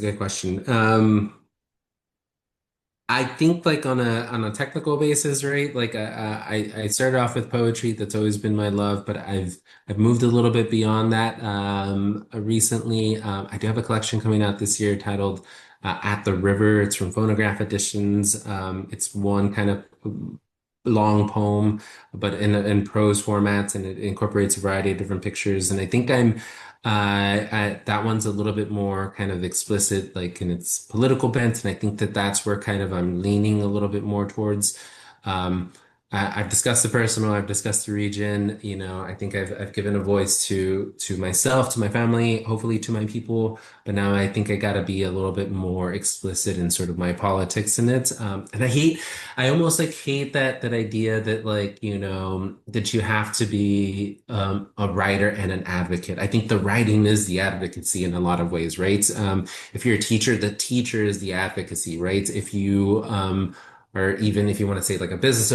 Good question. I think like on a technical basis, right? Like I started off with poetry. That's always been my love, but I've moved a little bit beyond that. Recently, I do have a collection coming out this year titled "At the River." It's from Phonograph Editions. It's one kind of long poem, but in prose formats, and it incorporates a variety of different pictures. And I think that one's a little bit more kind of explicit, like in its political bent, and I think that that's where kind of I'm leaning a little bit more towards. Um, I've discussed the personal, I've discussed the region. I think I've given a voice to myself, to my family, hopefully to my people. But now I think I got to be a little bit more explicit in sort of my politics in it. And I almost like hate that idea that like, that you have to be a writer and an advocate. I think the writing is the advocacy in a lot of ways, right? If you're a teacher, the teacher is the advocacy, right? If you or even if you want to say like a business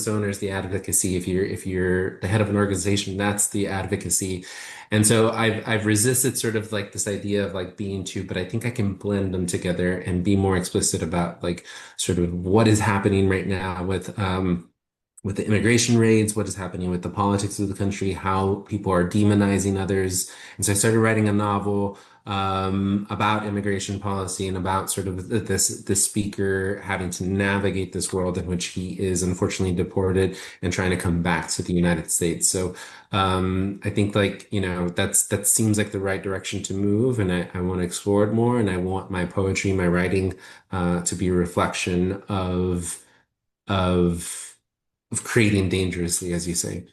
owner is the advocacy. If you're the head of an organization, that's the advocacy. And so I've resisted sort of like this idea of like being two, but I think I can blend them together and be more explicit about like sort of what is happening right now with the immigration raids, what is happening with the politics of the country, how people are demonizing others. And so I started writing a novel about immigration policy and about sort of this speaker having to navigate this world in which he is unfortunately deported and trying to come back to the United States. So I think like, that seems like the right direction to move, and I want to explore it more, and I want my poetry, my writing to be a reflection of of creating dangerously, as you say.